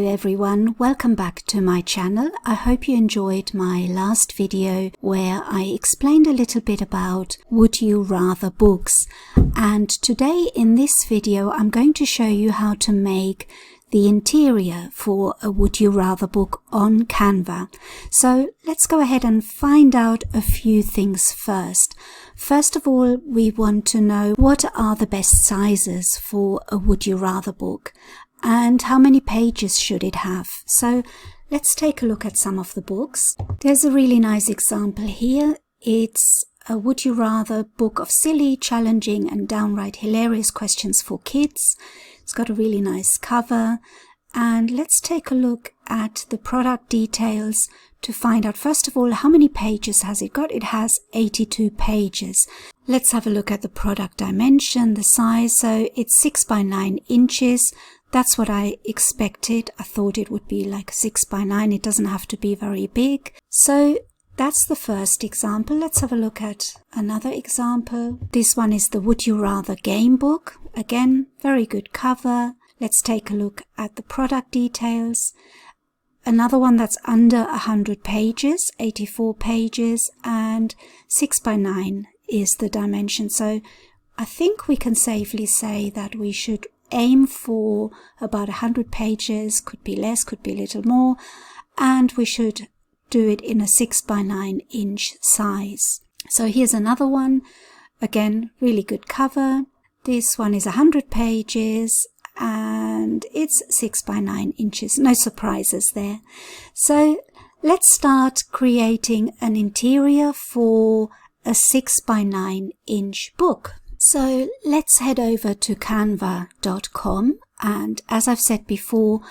everyone, welcome back to my channel. I hope you enjoyed my last video where I explained a little bit about would you rather books, and today in this video I'm going to show you how to make the interior for a would you rather book on Canva. So let's go ahead and find out a few things first. First of all, we want to know what are the best sizes for a would you rather book and how many pages should it have. So let's take a look at some of the books. There's a really nice example here. It's a would you rather book of silly, challenging and downright hilarious questions for kids. It's got a really nice cover, and let's take a look at the product details to find out first of all how many pages has it got. It has 82 pages. Let's have a look at the product dimension, the size. So it's 6 by 9 inches. That's what I expected. I thought it would be like 6 by 9. It doesn't have to be very big. So that's the first example. Let's have a look at another example. This one is the Would You Rather game book. Again, very good cover. Let's take a look at the product details. Another one that's under 100 pages, 84 pages, and 6 by 9 is the dimension. So I think we can safely say that we should aim for about 100 pages, could be less, could be a little more, and we should do it in a 6 by 9 inch size. So here's another one. Again, really good cover. This one is 100 pages and it's 6 by 9 inches. No surprises there. So let's start creating an interior for a 6 by 9 inch book. So let's head over to canva.com, and as I've said before,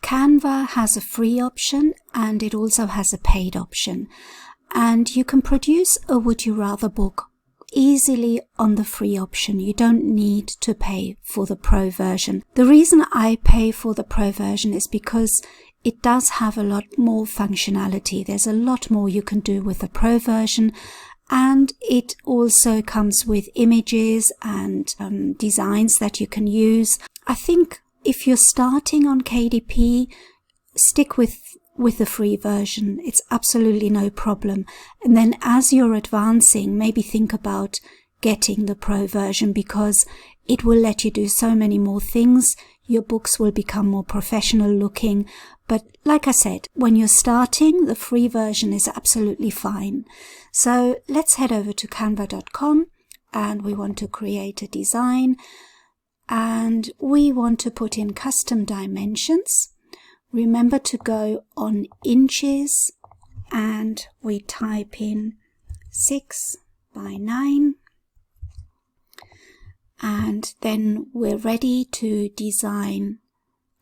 Canva has a free option and it also has a paid option, and you can produce a would you rather book easily on the free option. You don't need to pay for the pro version. The reason I pay for the pro version is because it does have a lot more functionality. There's a lot more you can do with the pro version, and it also comes with images and designs that you can use. I think if you're starting on KDP, stick with the free version. It's absolutely no problem. And then as you're advancing, maybe think about getting the pro version, because it will let you do so many more things. Your books will become more professional looking. But like I said, when you're starting, the free version is absolutely fine. So let's head over to canva.com, and we want to create a design. And we want to put in custom dimensions. Remember to go on inches, and we type in 6 by 9. And then we're ready to design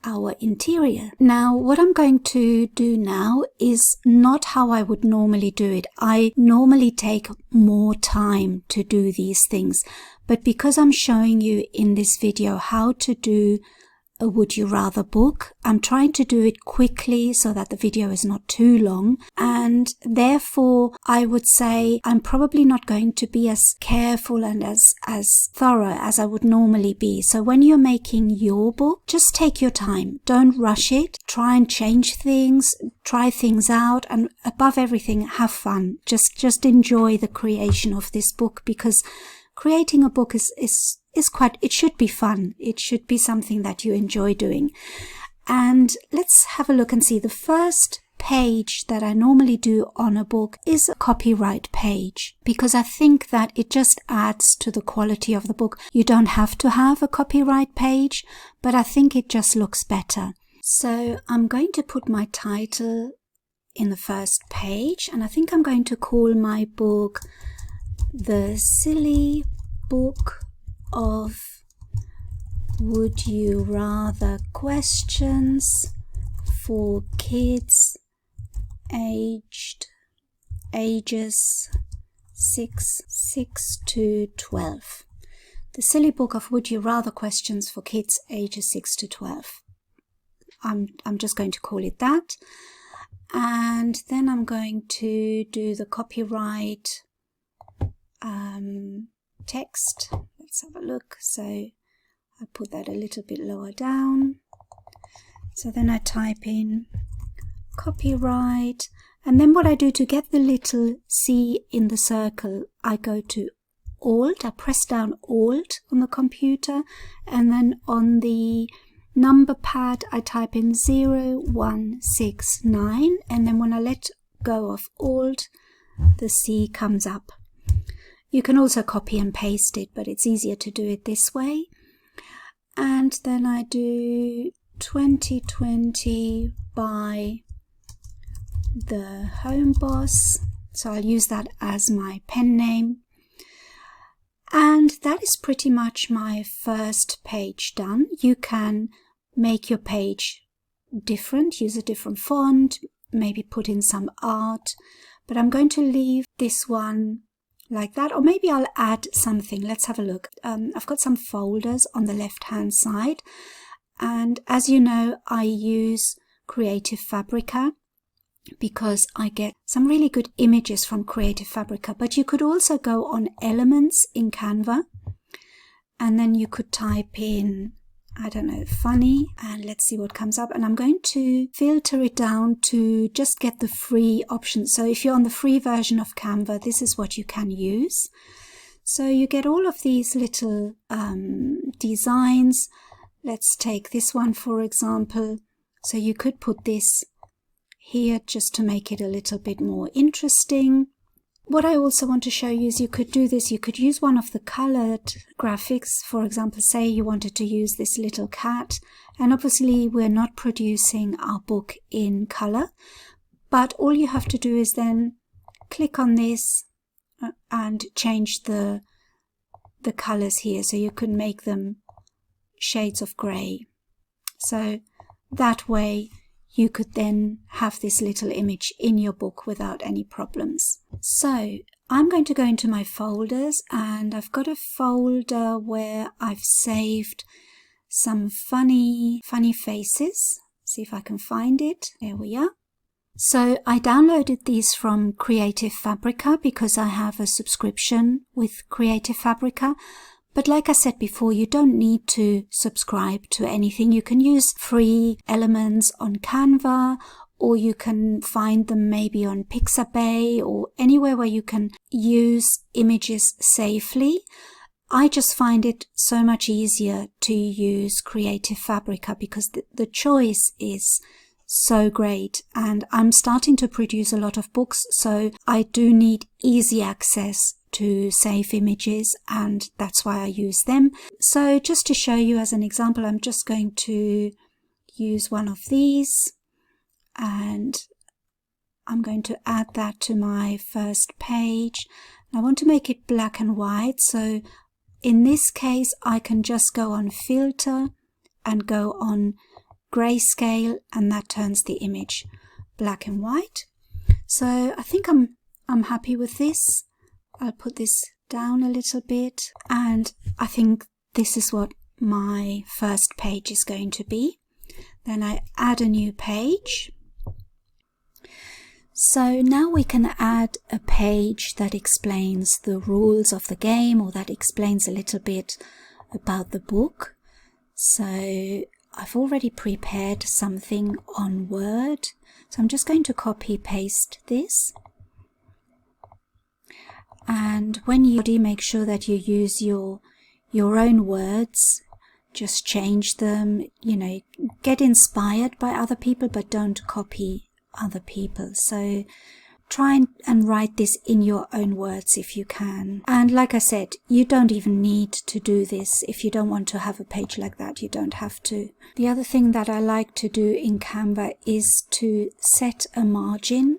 our interior. Now, what I'm going to do now is not how I would normally do it. I normally take more time to do these things, but because I'm showing you in this video how to do a would you rather book, I'm trying to do it quickly so that the video is not too long, and therefore I would say I'm probably not going to be as careful and as thorough as I would normally be. So when you're making your book, just take your time. Don't rush it. Try and change things, try things out, and above everything, have fun. Just enjoy the creation of this book, because creating a book is quite, it should be fun. It should be something that you enjoy doing. And let's have a look and see. The first page that I normally do on a book is a copyright page, because I think that it just adds to the quality of the book. You don't have to have a copyright page, but I think it just looks better. So I'm going to put my title in the first page, and I think I'm going to call my book The Silly Book of Would You Rather Questions for Kids ages 6 to 12. The Silly Book of Would You Rather Questions for Kids ages 6 to 12. I'm just going to call it that. And then I'm going to do the copyright text. Let's have a look. So I put that a little bit lower down. So then I type in copyright, and then what I do to get the little C in the circle, I go to Alt, I press down Alt on the computer, and then on the number pad I type in 0169, and then when I let go of Alt, the C comes up. You can also copy and paste it, but it's easier to do it this way. And then I do 2020 by the Home Boss, so I'll use that as my pen name. And that is pretty much my first page done. You can make your page different, use a different font, maybe put in some art, but I'm going to leave this one like that, or maybe I'll add something. Let's have a look. I've got some folders on the left hand side, and as you know, I use Creative Fabrica because I get some really good images from Creative Fabrica, but you could also go on Elements in Canva, and then you could type in, I don't know, funny, and let's see what comes up. And I'm going to filter it down to just get the free options. So if you're on the free version of Canva, this is what you can use. So you get all of these little designs. Let's take this one, for example. So you could put this here just to make it a little bit more interesting. What I also want to show you is you could do this. You could use one of the colored graphics. For example, say you wanted to use this little cat, and obviously we're not producing our book in color, but all you have to do is then click on this and change the colors here, so you can make them shades of gray. So that way you could then have this little image in your book without any problems. So I'm going to go into my folders, and I've got a folder where I've saved some funny faces. See if I can find it. There we are. So I downloaded these from Creative Fabrica because I have a subscription with Creative Fabrica. But like I said before, you don't need to subscribe to anything. You can use free elements on Canva, or you can find them maybe on Pixabay or anywhere where you can use images safely. I just find it so much easier to use Creative Fabrica because the choice is so great, and I'm starting to produce a lot of books, so I do need easy access to save images, and that's why I use them. So just to show you as an example, I'm just going to use one of these, and I'm going to add that to my first page. I want to make it black and white, so in this case I can just go on filter and go on grayscale, and that turns the image black and white. So I think I'm happy with this. I'll put this down a little bit, and I think this is what my first page is going to be. Then I add a new page. So now we can add a page that explains the rules of the game, or that explains a little bit about the book. So I've already prepared something on Word, so I'm just going to copy paste this. And when you make sure that you use your own words, just change them, you know, get inspired by other people, but don't copy other people. So try and write this in your own words if you can. And like I said, you don't even need to do this. If you don't want to have a page like that, you don't have to. The other thing that I like to do in Canva is to set a margin,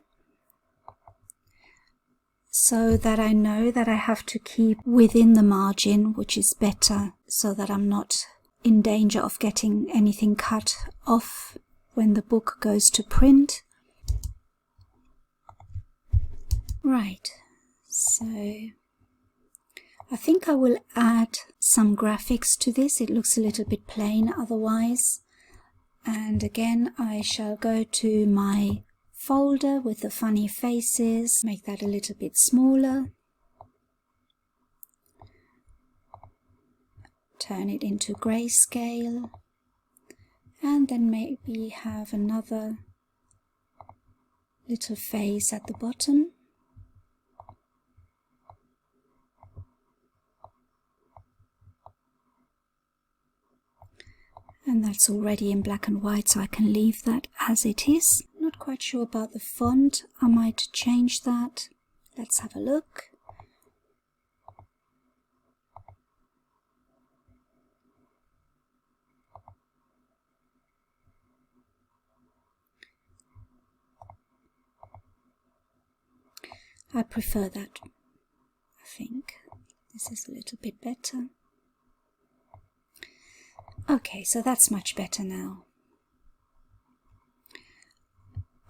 so that I know that I have to keep within the margin, which is better, so that I'm not in danger of getting anything cut off when the book goes to print. Right, so I think I will add some graphics to this. It looks a little bit plain otherwise. And again, I shall go to my folder with the funny faces, make that a little bit smaller, turn it into grayscale, and then maybe have another little face at the bottom. And that's already in black and white, so I can leave that as it is. Not quite sure about the font. I might change that. Let's have a look. I prefer that. I think this is a little bit better. Okay, so that's much better now.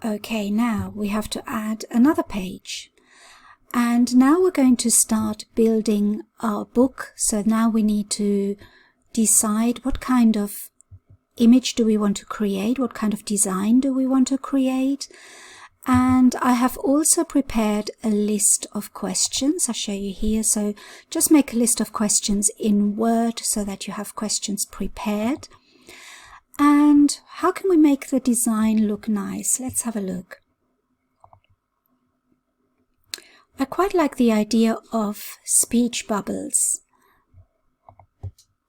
Okay, now we have to add another page. And now we're going to start building our book. So now we need to decide what kind of image do we want to create, what kind of design do we want to create. And I have also prepared a list of questions. I'll show you here. So just make a list of questions in Word so that you have questions prepared. And how can we make the design look nice? Let's have a look. I quite like the idea of speech bubbles.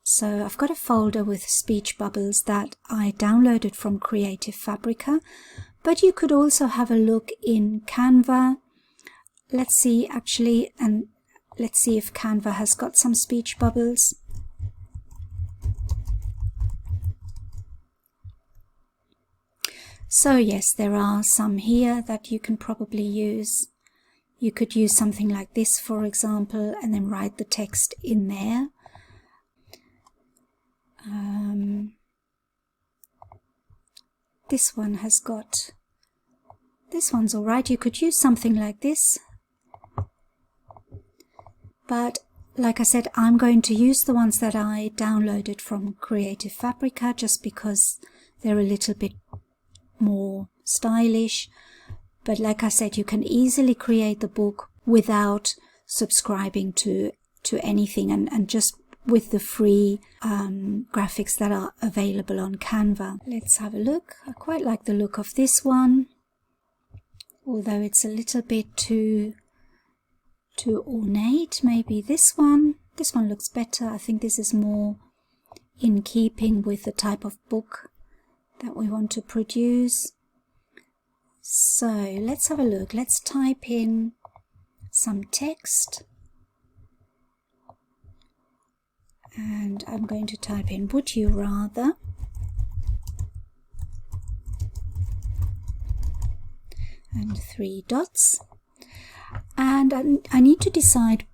So I've got a folder with speech bubbles that I downloaded from Creative Fabrica. But you could also have a look in Canva. Let's see actually, and let's see if Canva has got some speech bubbles. So yes, there are some here that you can probably use. You could use something like this, for example, and then write the text in there. This one has got, this one's all right. You could use something like this. But like I said, I'm going to use the ones that I downloaded from Creative Fabrica just because they're a little bit more stylish. But like I said, you can easily create the book without subscribing to anything and just with the free graphics that are available on Canva. Let's have a look. I quite like the look of this one, although it's a little bit too ornate. Maybe this one looks better. I think this is more in keeping with the type of book that we want to produce. So let's have a look. Let's type in some text. And I'm going to type in, would you rather? And 3 dots. And I need to decide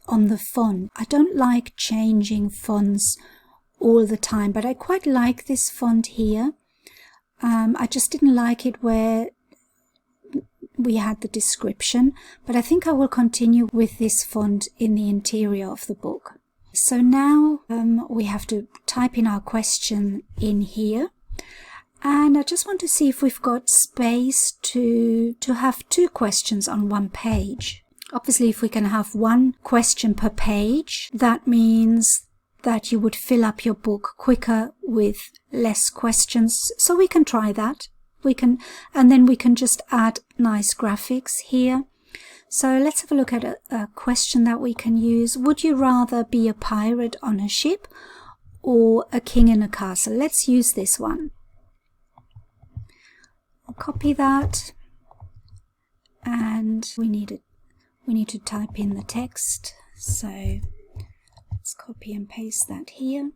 on the font. I don't like changing fonts all the time, but I quite like this font here. I just didn't like it where we had the description, but I think I will continue with this font in the interior of the book. So now we have to type in our question in here, and I just want to see if we've got space to have 2 questions on one page. Obviously, if we can have 1 question per page, that means that you would fill up your book quicker with less questions. So we can try that. And then we can just add nice graphics here. So let's have a look at a question that we can use. Would you rather be a pirate on a ship or a king in a castle? Let's use this one. I'll copy that, and we need to type in the text. So let's copy and paste that here.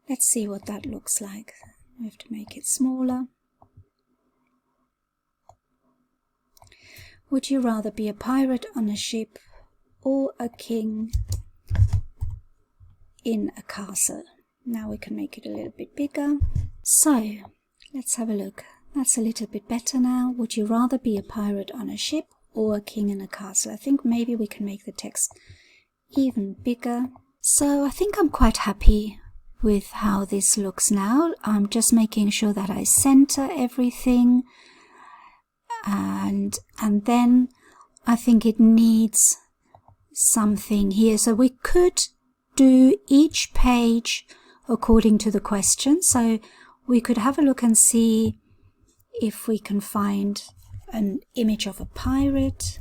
Let's see what that looks like. We have to make it smaller. Would you rather be a pirate on a ship or a king in a castle? Now we can make it a little bit bigger. So let's have a look. That's a little bit better now. Would you rather be a pirate on a ship or a king in a castle? I think maybe we can make the text even bigger. So I think I'm quite happy with how this looks now. I'm just making sure that I center everything. And then I think it needs something here. So we could do each page according to the question. So we could have a look and see if we can find an image of a pirate.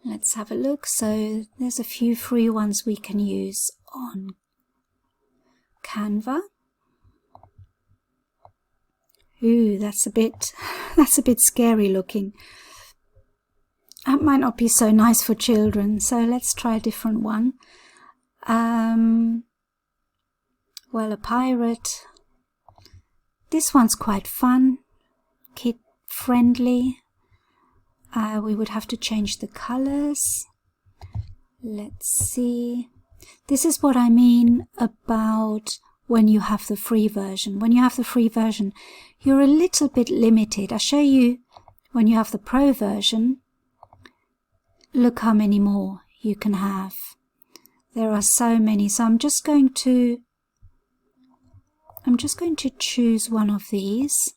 Let's have a look. So there's a few free ones we can use on Canva. Ooh, that's a bit scary looking. That might not be so nice for children, so let's try a different one. Well, a pirate. This one's quite fun, kid friendly. We would have to change the colors. Let's see. This is what I mean about when you have the free version. When you have the free version, you're a little bit limited. I'll show you when you have the pro version. Look how many more you can have. There are so many. So I'm just going to choose one of these.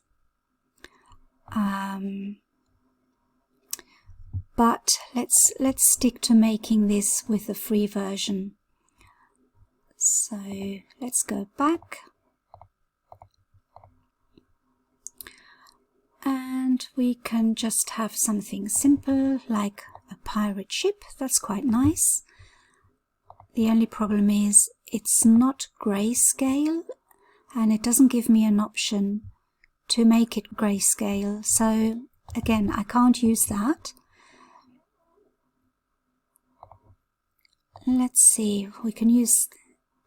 But let's stick to making this with the free version. So let's go back. And we can just have something simple like a pirate ship. That's quite nice. The only problem is it's not grayscale and it doesn't give me an option to make it grayscale. So again, I can't use that. Let's see, we can use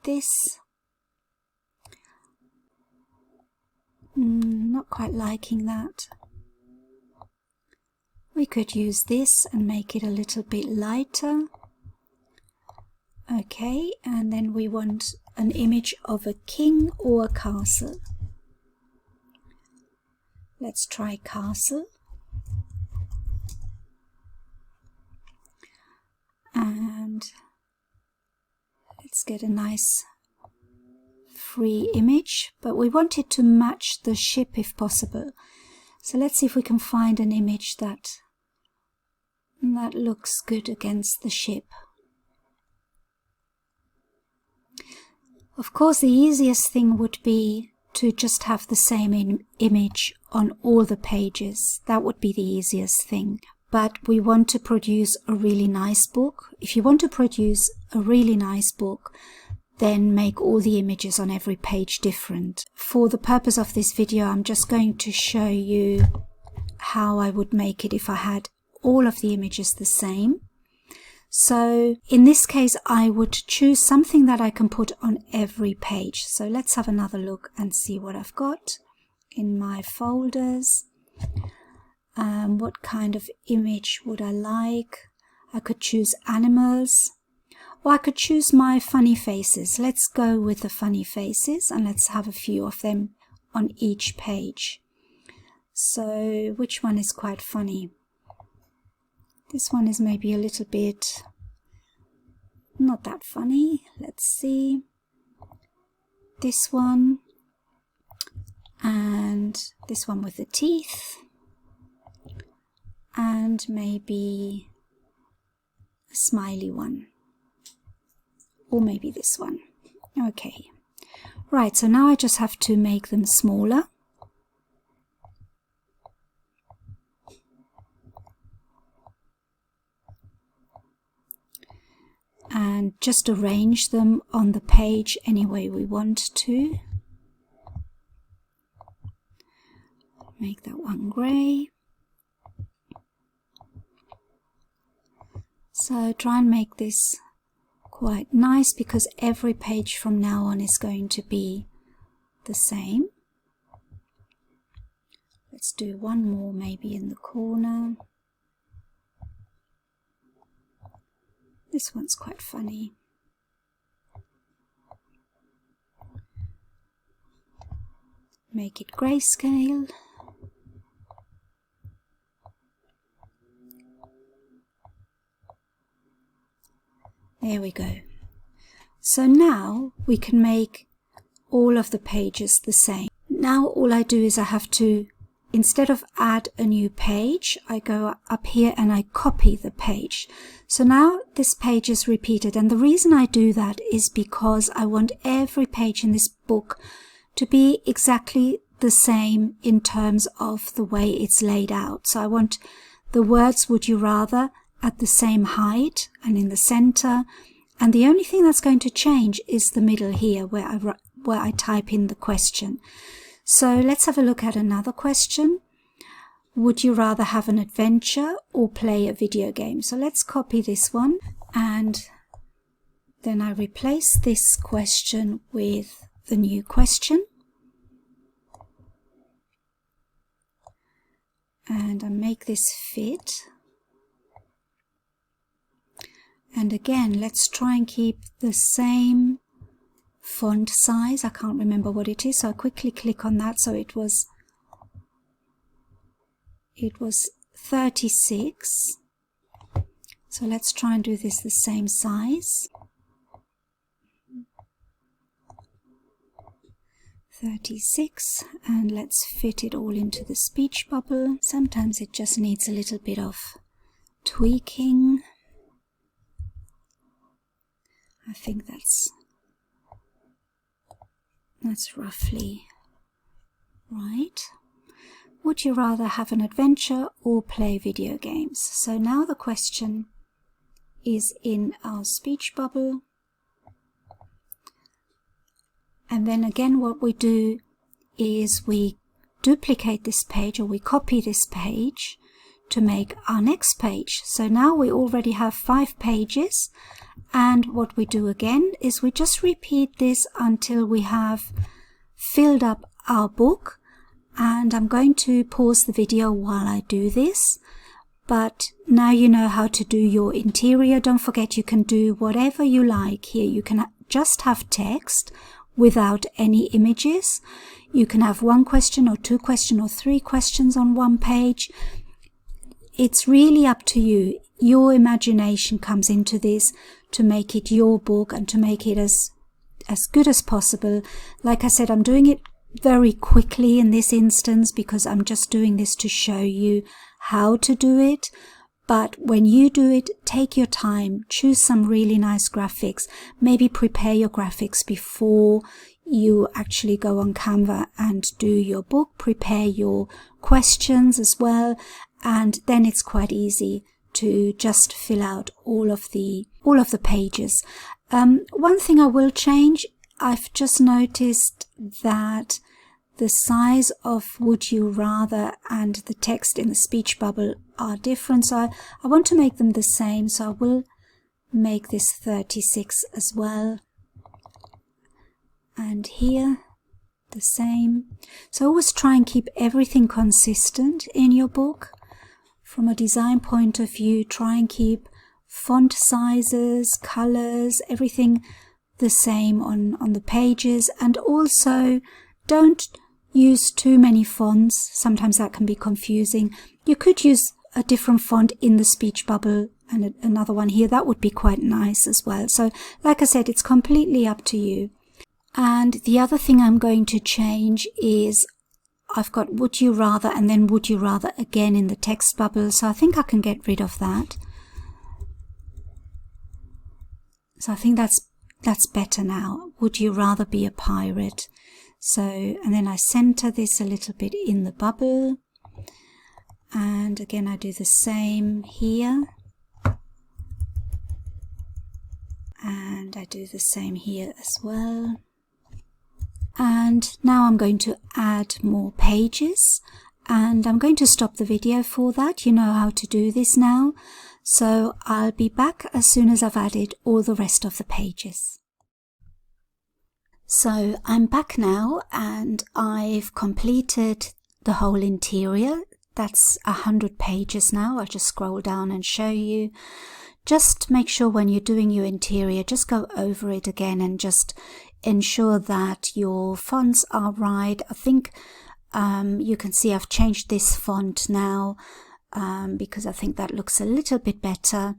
this. Not quite liking that. We could use this and make it a little bit lighter. Okay, and then we want an image of a king or a castle. Let's try castle. And let's get a nice free image, but we want it to match the ship if possible. So let's see if we can find an image that looks good against the ship. Of course, the easiest thing would be to just have the same image on all the pages. That would be the easiest thing. But we want to produce a really nice book. If you want to produce a really nice book, then make all the images on every page different. For the purpose of this video, I'm just going to show you how I would make it if I had all of the images the same. So in this case, I would choose something that I can put on every page. So let's have another look and see what I've got in my folders. What kind of image would I like? I could choose animals, or I could choose my funny faces. Let's go with the funny faces and let's have a few of them on each page. So which one is quite funny? This one is maybe a little bit not that funny. Let's see. This one and this one with the teeth. And maybe a smiley one, or maybe this one. Okay, right, so now I just have to make them smaller. And just arrange them on the page any way we want to. Make that one grey. So try and make this quite nice because every page from now on is going to be the same. Let's do one more maybe in the corner. This one's quite funny. Make it grayscale. There we go. So now we can make all of the pages the same. Now all I do is I have to instead of add a new page, I go up here and I copy the page. So now this page is repeated, and the reason I do that is because I want every page in this book to be exactly the same in terms of the way it's laid out. So I want the words would you rather at the same height and in the center, and the only thing that's going to change is the middle here where I type in the question. So let's have a look at another question. Would you rather have an adventure or play a video game? So let's copy this one, and then I replace this question with the new question. And I make this fit. And again, let's try and keep the same font size. I can't remember what it is, so I quickly click on that. So it was 36. So let's try and do this the same size. 36, and let's fit it all into the speech bubble. Sometimes it just needs a little bit of tweaking. I think that's roughly right. Would you rather have an adventure or play video games? So now the question is in our speech bubble. And then again, what we do is we duplicate this page, or we copy this page to make our next page. So now we already have 5 pages, and what we do again is we just repeat this until we have filled up our book. And I'm going to pause the video while I do this. But now you know how to do your interior. Don't forget, you can do whatever you like here. You can just have text without any images. You can have 1 question or 2 questions or 3 questions on one page. It's really up to you. Your imagination comes into this to make it your book and to make it as good as possible. Like I said, I'm doing it very quickly in this instance because I'm just doing this to show you how to do it. But when you do it, take your time, choose some really nice graphics, maybe prepare your graphics before you actually go on Canva and do your book, prepare your questions as well, and then it's quite easy to just fill out all of the pages. One thing I will change, I've just noticed that the size of would you rather and the text in the speech bubble are different, so I want to make them the same, so I will make this 36 as well, and here the same. So always try and keep everything consistent in your book. From a design point of view, try and keep font sizes, colors, everything the same on the pages, and also don't use too many fonts. Sometimes that can be confusing. You could use a different font in the speech bubble and another one here. That would be quite nice as well. So like I said, it's completely up to you. And the other thing I'm going to change is I've got would you rather and then would you rather again in the text bubble. So I think I can get rid of that. So I think that's better now. Would you rather be a pirate? So, and then I center this a little bit in the bubble, and again I do the same here, and I do the same here as well. And now I'm going to add more pages, and I'm going to stop the video for that. You know how to do this now, so I'll be back as soon as I've added all the rest of the pages. So I'm back now, and I've completed the whole interior. That's 100 pages now. I'll just scroll down and show you. Just make sure when you're doing your interior, just go over it again and just ensure that your fonts are right. I think you can see I've changed this font now because I think that looks a little bit better.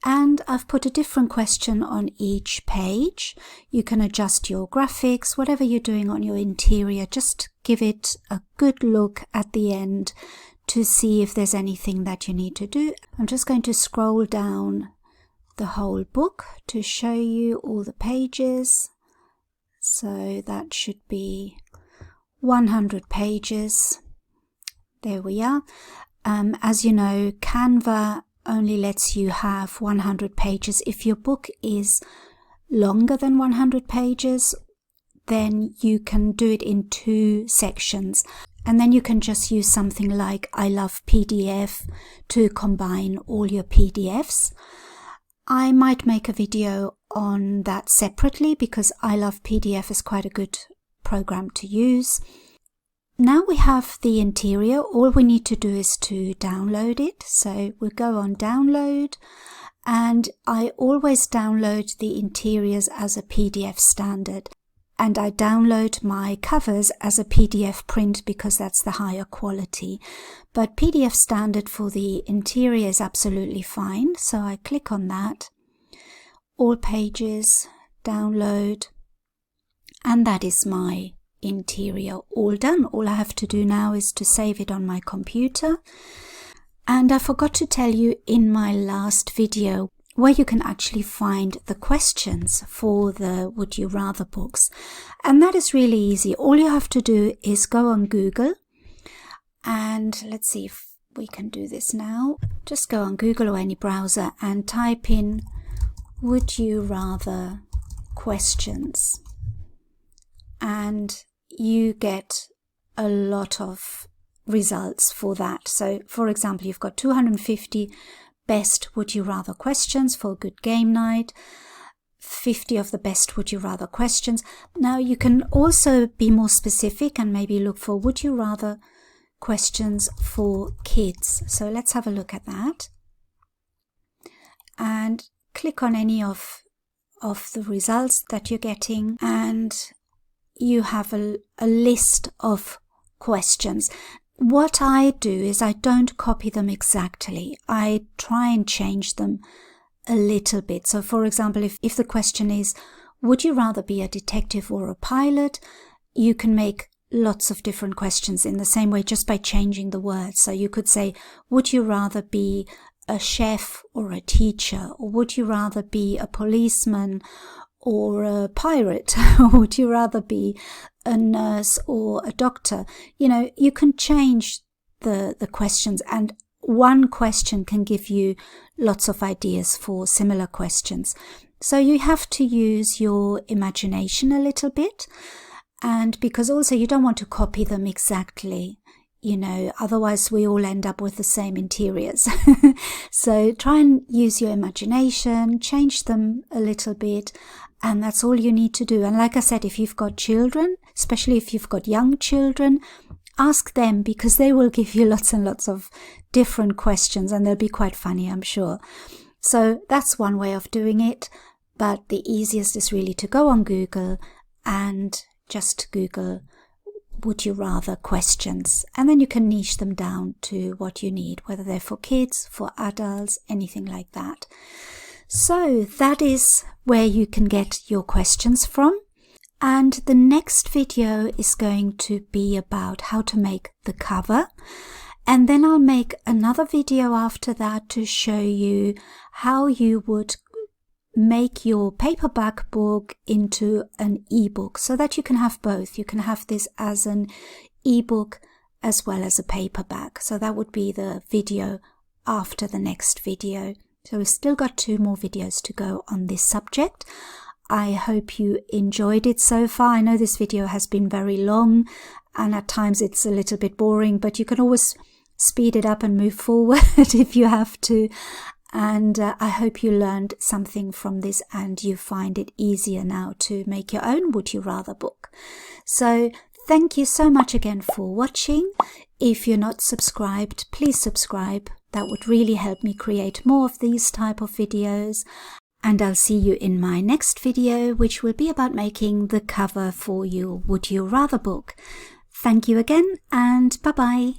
And I've put a different question on each page. You can adjust your graphics, whatever you're doing on your interior, just give it a good look at the end to see if there's anything that you need to do. I'm just going to scroll down the whole book to show you all the pages. So that should be 100 pages. There we are. As you know, Canva only lets you have 100 pages. If your book is longer than 100 pages, then you can do it in 2 sections. And then you can just use something like I Love PDF to combine all your PDFs. I might make a video on that separately because I Love PDF is quite a good program to use. Now we have the interior. All we need to do is to download it. So we'll go on download, and I always download the interiors as a PDF standard. And I download my covers as a PDF print because that's the higher quality. But PDF standard for the interior is absolutely fine. So I click on that. All pages, download. And that is my interior all done. All I have to do now is to save it on my computer. And I forgot to tell you in my last video where you can actually find the questions for the Would You Rather books. And that is really easy. All you have to do is go on Google, and let's see if we can do this now. Just go on Google or any browser and type in Would You Rather questions, and you get a lot of results for that. So for example, you've got 250 best Would You Rather questions for a good game night, 50 of the best Would You Rather questions. Now you can also be more specific and maybe look for Would You Rather questions for kids. So let's have a look at that and click on any of the results that you're getting, and you have a list of questions. What I do is I don't copy them exactly. I try and change them a little bit. So for example, if the question is, would you rather be a detective or a pilot? You can make lots of different questions in the same way just by changing the words. So you could say, would you rather be a chef or a teacher? Or would you rather be a policeman or a pirate? Or would you rather be a nurse or a doctor? You know, you can change the questions, and one question can give you lots of ideas for similar questions. So you have to use your imagination a little bit, and because also you don't want to copy them exactly, you know, otherwise we all end up with the same interiors. So try and use your imagination, change them a little bit, and that's all you need to do. And like I said, if you've got children, especially if you've got young children, ask them, because they will give you lots and lots of different questions, and they'll be quite funny, I'm sure. So that's one way of doing it, but the easiest is really to go on Google and just Google Would You Rather questions, and then you can niche them down to what you need, whether they're for kids, for adults, anything like that. So that is where you can get your questions from. And the next video is going to be about how to make the cover. And then I'll make another video after that to show you how you would make your paperback book into an ebook, so that you can have both. You can have this as an ebook as well as a paperback. So that would be the video after the next video. So we've still got 2 more videos to go on this subject. I hope you enjoyed it so far. I know this video has been very long and at times it's a little bit boring, but you can always speed it up and move forward if you have to. And I hope you learned something from this and you find it easier now to make your own Would You Rather book. So thank you so much again for watching. If you're not subscribed, please subscribe. That would really help me create more of these type of videos. And I'll see you in my next video, which will be about making the cover for your Would You Rather book. Thank you again, and bye-bye.